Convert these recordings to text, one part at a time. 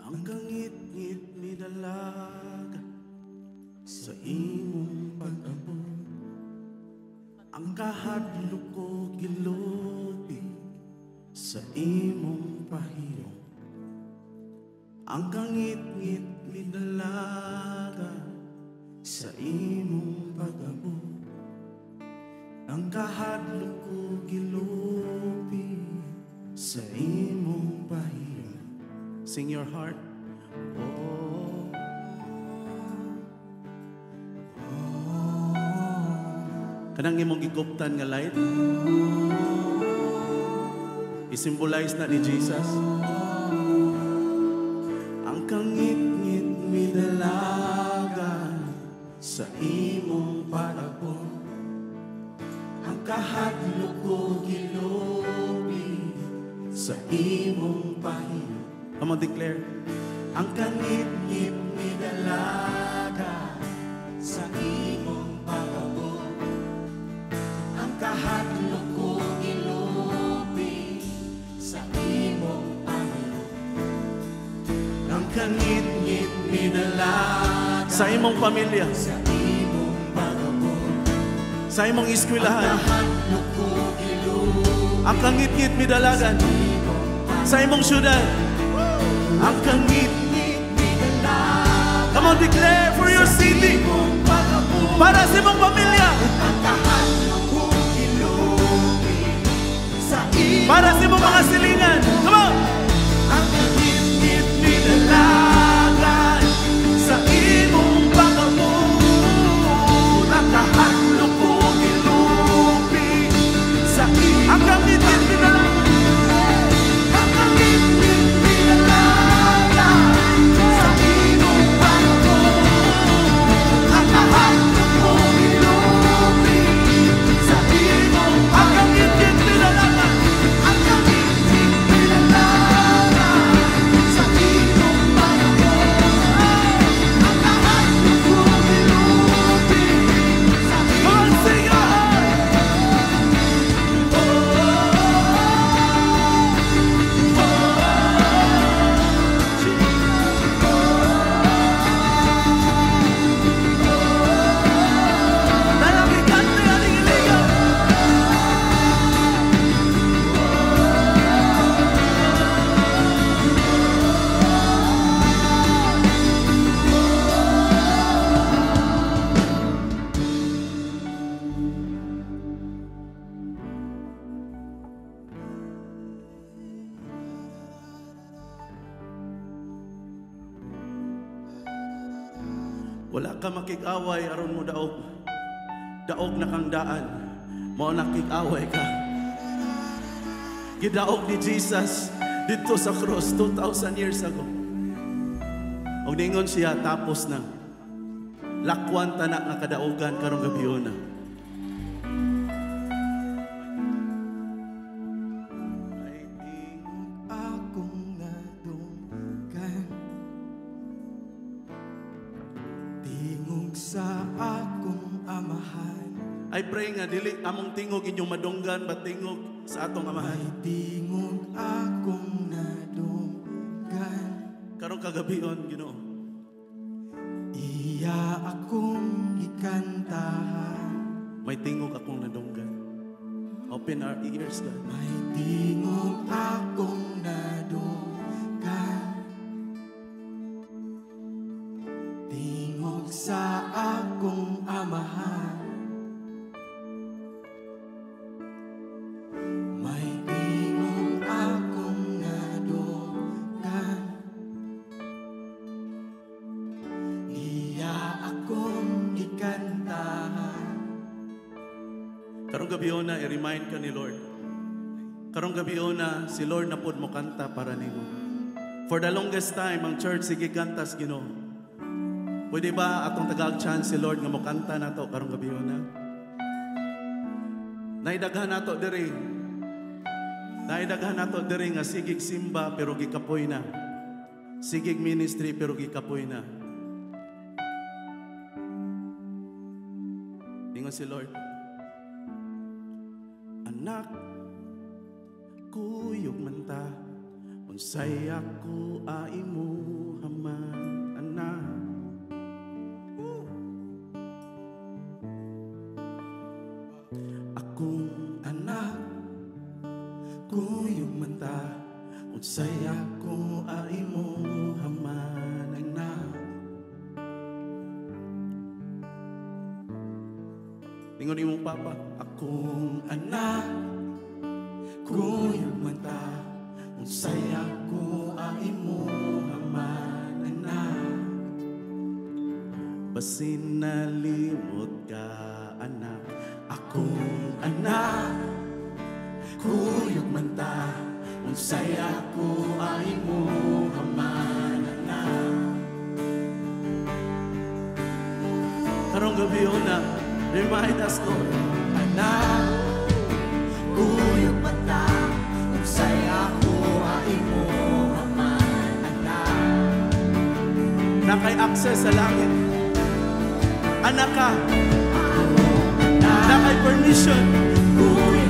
Ang kangit-ngit ni dalaga sa imong pag-abot, ang kahadlok ko gilobi sa imong pahiyo. Ang kangit-ngit ni dalaga sa imong pag-abot, ang kahadlok ko gilobi sa imong pahiyo. Sing your heart. Oh, kanang imong giguptan nga light, i-symbolize na ni Jesus. Ang kangit-ngit mi dalaga sa imong pag-abot, ang kahadlok ko gilobi sa imong pahiyo. Come on, declare. Ang kangit-ngit ni dalaga sa imong pag-abot, ang kahadlok ko gilobi sa imong pahiyo. Ang kangit-ngit ni dalaga sa imong pamilya, sa imong pag-abot, sa imong eskwelahan, ang kahadlok ko gilobi. Ang kangit-ngit mi dalagan sa imong syudad, ang kangit-ngit ni dalaga. Come on, declare for your city, para sa imong pamilya, ang kahadlok ko gilobi sa imong, para sa imong mga silingan. Come on. Ang kangit-ngit ni dalaga sa imong pag-abot, ang kahadlok ko gilobi sa imong, ang kangit-ngit ni dalaga. Wala ka makik-away aron mo daog. Daog na kang daan. Mao nakik-away ka. Gidaog ni Jesus dito sa cross 2,000 years ago. Og ningon siya tapos na. Lakwan ta na nga kadaogan karong gabi na. I pray nga dili among tingog inyong madunggan ba tingog sa atong amahan. May tingog akong nadunggan karong kagabion, Ginoo. Iya akong ikantahan. May tingog akong nadunggan. Open our ears, God. May tingog akong nadunggan, tingog sa akong amahan. Karong gabi na i-remind ka ni Lord. Karong gabi na si Lord na pod mo kanta para nimo. For the longest time ang church sige kantas Ginoo. Pwede ba atong tagag chance si Lord nga mo kanta nato karong gabi na? Naidaghan nato diri. Naidaghan nato diri nga sigig simba pero gikapoy na. Sigig ministry pero gikapoy na. Ingon si Lord. Anak, kuyog man ta, unsay ako imo haman anak. Akong anak, kuyog man ta, unsay ako imo haman anak. Ingon imong papa, akong anak, kuyog man ta, unsay ako imo haman anak. Basin nalimot ka anak, akong anak, kuyog man ta, unsay ako imo haman anak. Karong gabi na, remind us, Lord, anak, kuyog man ta, unsay ako imo haman anak. Nakay access sa langit. Anak ka. Nakay permission.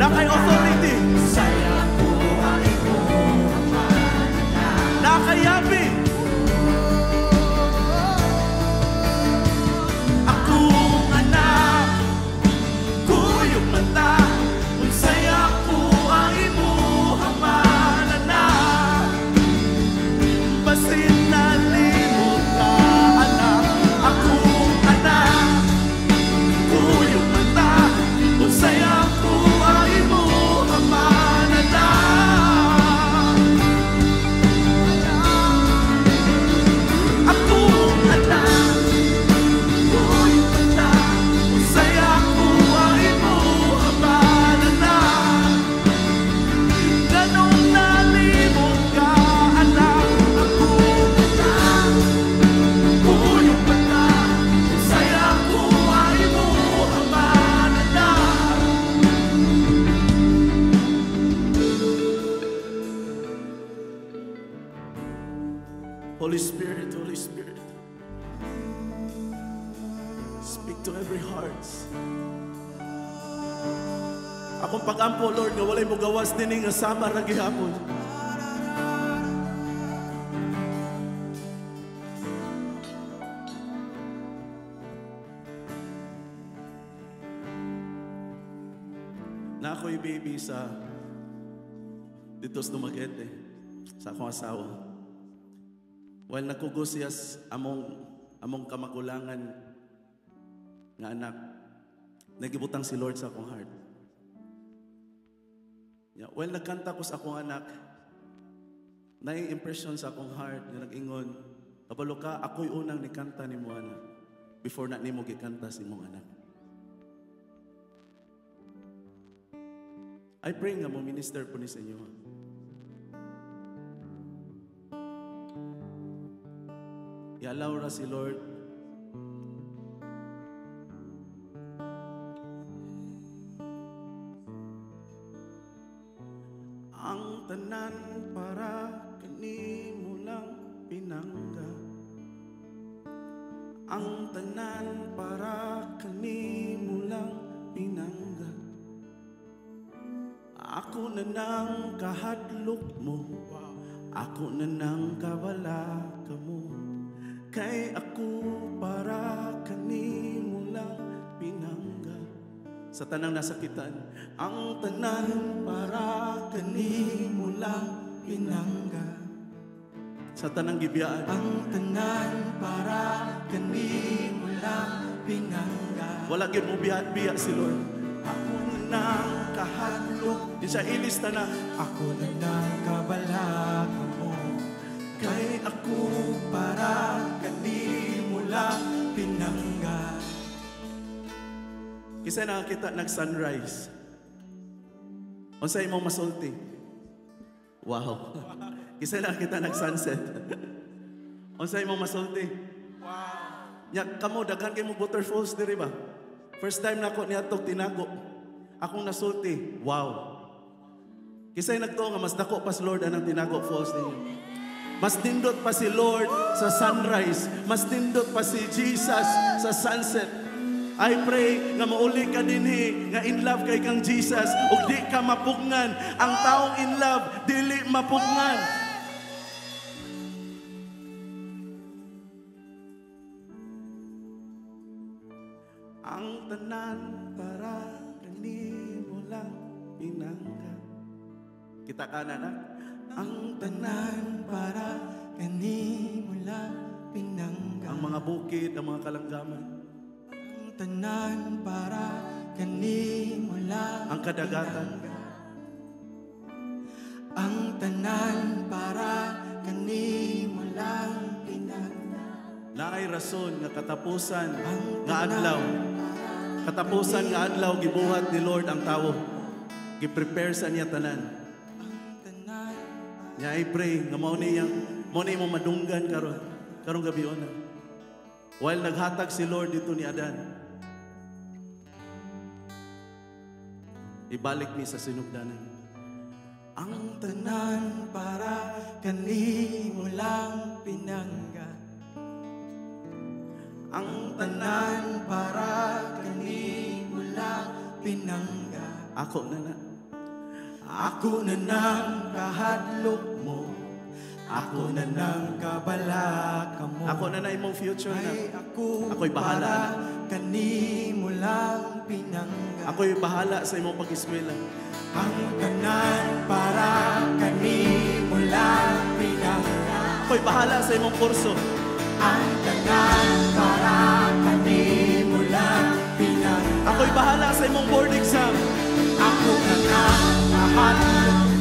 Nakay authority. Unsay ako imo haman anak. Nakay yabi. Akong anak, kuyog man ta, unsay ako imo haman anak. Basin nalimot ka anak, akong anak, kuyog man ta, unsay ako imo haman anak. Akong anak, kuyog man ta, unsay ako imo haman anak. Ganong nalimot ka anak, akong anak, kuyog man ta, unsay ako imo haman anak. Holy Spirit, Holy Spirit, speak to every heart. Akong pag-ampo, Lord, nga walay mo gawas din nga sama ra gihapon. Na ako'y baby sa dito sa Dumaguete, sa akong asawa. While nakugos siya among kamagulangan nga anak, nagibutang si Lord sa akong heart. Yeah, while nagkanta ko sa akong anak, nai-impression sa akong heart nga nag-ingon, kabalo ka, ako'y unang nikanta ni mo anak before na nimo gikanta si mong anak. I pray nga mo minister po ni sa inyo. I-allow ra si Lord ang tanan para kanimo lang pinangga, ang tanan para kanimo lang pinangga. Ako na nang kahadlok mo, ako na nang kabalaka mo. Kay ako para kanimo lang pinangga. Sa tanang nasakitan, ang tanan para kanimo lang pinangga. Sa tanang gibiyaan, ang tanan para kanimo lang pinangga. Wala gyud mo biya si Lord. Ako na nang kahadlok, di siya ilista na. Ako na nang kabalaka mo. Kay ako para kanimo lang pinangga. Kisay nakakita nag-sunrise. Unsay imong masulti? Wow. Kisay nakakita nag-sunset. Unsay imong masulti? Wow. Nya kamo daghan kay mo waterfalls diri ba? First time nako niadtog Tinago. Akong nasulti. Wow. Kisay nagtuo nga mas dako pa si Lord anang Tinago Falls ninyo. Mas nindot pa si Lord sa sunrise. Mas nindot pa si Jesus sa sunset. I pray nga mauli ka dinhi nga in love kay kang Jesus ug di ka mapugnan. Ang taong in love dili mapugnan. ang tanan para kanimo lang pinangga. Kita ka na. Ang tanan para kanimo lang pinangga. Ang mga bukid, ang mga kalanggaman, Ang tanan para kanimo lang ang kadagatan, pinangga. Ang tanan para kanimo lang pinangga. naay rason nga katapusan Ang nga adlaw. Katapusan nga adlaw gibuhat ni Lord ang tawo. Gi-prepare sa niya tanan. Ang tanan Nya I pray nga mao ni mo madunggan karong gabi na. While naghatag si Lord dito ni Adan, ibalik ni sa sinugdanan. ang tanan para kanimo lang pinangga. Ang tanan para kanimo lang pinangga. Ako na. Ako na nang kahadlok mo, ako na nang kabalaka mo. Ako na imong future na. Ay Ako'y bahala para kanimo lang pinangga. Ako'y bahala sa imong pag-eskwela. Ang tanan para kanimo lang pinangga. Ako'y bahala sa imong kurso. Ang tanan para kanimo lang pinangga. Ako'y bahala sa imong board exam. Ako na nang kahadlok